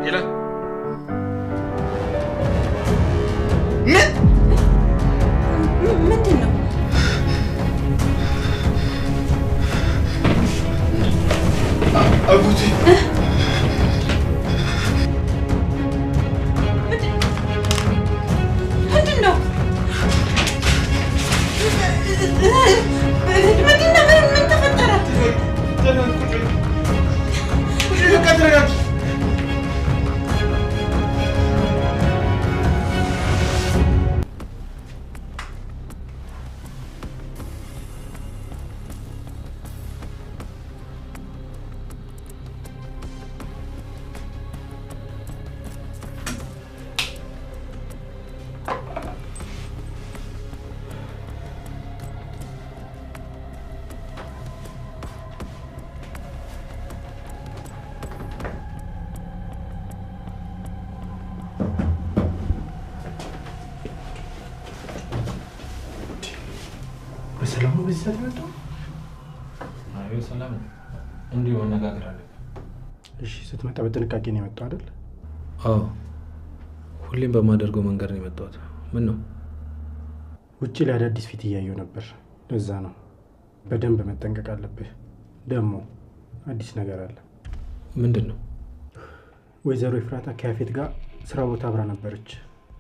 ይላ ምንድን ነው? አጉቲ ምንድን ነው? ምን ተፈጠረ? በሰላም ነው በዚህ ሰዓት የመጣው? አዎ ሰላም ነው። እንዲሁ መነጋገር አለብን። እሺ ስትመጣ በጥንቃቄ ነው የመጣው አይደል? አዎ ሁሌም በማደርገው መንገድ ነው የመጣሁት። ምን ነው? ውጪ ላይ አዳዲስ ፊት እያየሁ ነበር። ለዛ ነው። በደንብ መጠንቀቅ አለብህ። ደግሞ አዲስ ነገር አለ። ምንድን ነው? ወይዘሮ ኤፍራታ ከያፌት ጋር ስራ ቦታ አብራ ነበረች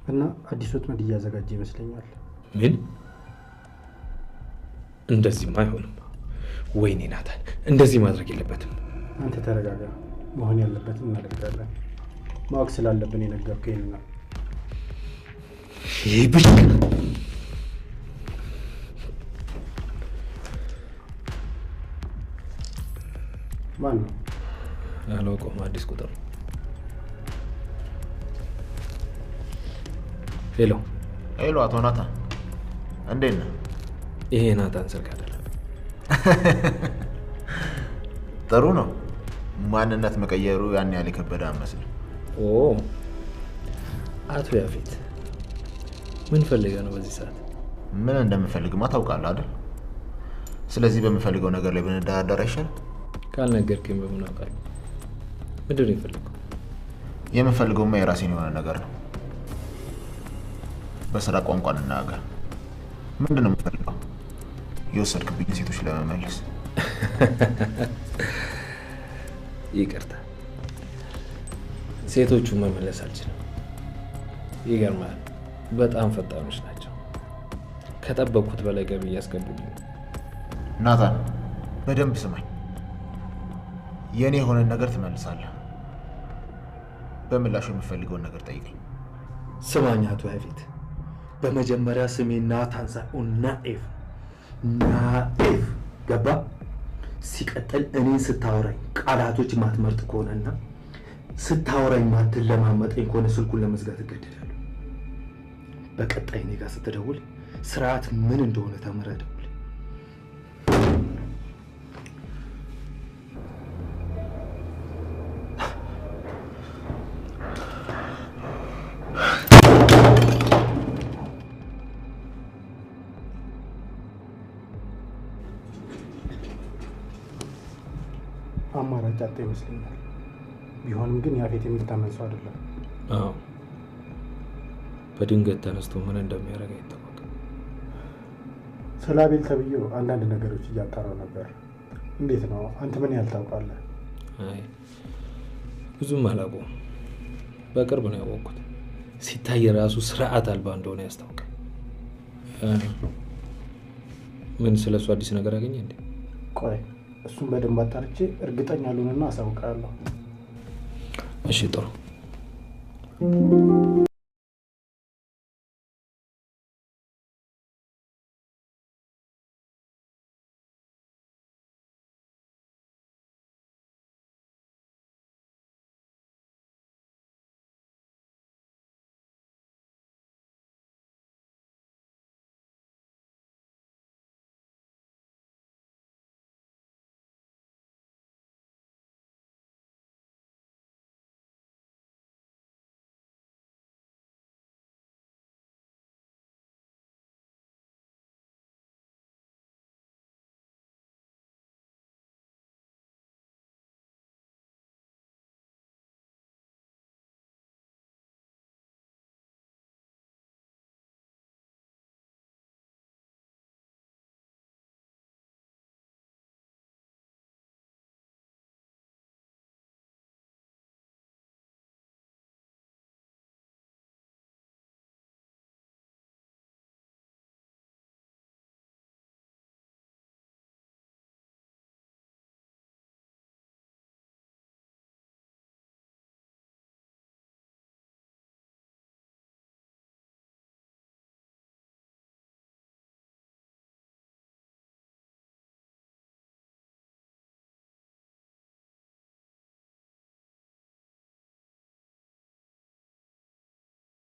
እና አዲስ ወጥመድ እያዘጋጀ ይመስለኛል። ምን? እንደዚህማ አይሆንም። ወይኔ ናታን፣ እንደዚህ ማድረግ የለበትም። አንተ ተረጋጋ። መሆን ያለበትን እናደርጋለን። ማወቅ ስላለብን የነገርኩህ ይሄን ነው። ይህ ብቻ ማን ነው? አላውቀውም። አዲስ ቁጥር። ሄሎ ሄሎ፣ አቶ ናታን እንዴት ነህ? ይሄ ናታን ስልክ አይደለም። ጥሩ ነው። ማንነት መቀየሩ ያን ያህል የከበደ አይመስልም። ኦ አቶ ያፌት ምን ፈልገህ ነው በዚህ ሰዓት? ምን እንደምፈልግማ ታውቃለህ አይደል? ስለዚህ በምፈልገው ነገር ላይ ብንደራደር አይሻልም? ካልነገርከኝ በምን አውቃለሁ? ምንድን ነው የፈለገው? የምፈልገውማ የራሴን የሆነ ነገር ነው። በስራ ቋንቋ እንናገር። ምንድን ነው የምፈልገው? የወሰድክብኝ ሴቶች ለመመለስ። ይቅርታ፣ ሴቶቹን መመለስ አልችልም። ይገርማል፣ በጣም ፈጣኖች ናቸው። ከጠበቅኩት በላይ ገቢ እያስገቡልኝ። ናታን በደንብ ስማኝ። የኔ የሆነን ነገር ትመልሳለህ። በምላሹ የምፈልገውን ነገር ጠይቀኝ። ስማኝ አቶ ያፌት፣ በመጀመሪያ ስሜ ናታን ሳይሆን ናኤፍ ናኤፍ፣ ገባ? ሲቀጥል እኔን ስታወራኝ ቃላቶች ማትመርጥ ከሆነና ስታወራኝ ማትለማመጠኝ ከሆነ ስልኩን ለመዝጋት እገደዳለሁ። በቀጣይ እኔ ጋር ስትደውል ስርዓት ምን እንደሆነ ተምረህ ደውል። አማራጭ አጣ ይመስለኛል። ቢሆንም ግን ያፌት የሚታመን ሰው አይደለም። አዎ በድንገት ተነስቶ ምን እንደሚያደርግ አይታወቅም። ስለ አቤል ተብዬው አንዳንድ ነገሮች እያጣራው ነበር። እንዴት ነው? አንተ ምን ያህል ታውቃለህ? አይ ብዙም አላውቀውም። በቅርብ ነው ያወቅኩት። ሲታይ ራሱ ስርዓት አልባ እንደሆነ ያስታውቃል። ምን ስለሱ አዲስ ነገር አገኘ እንዴ? ቆይ እሱን በደንብ አጣርቼ እርግጠኛ ልሆንና አሳውቃለሁ። እሺ ጥሩ።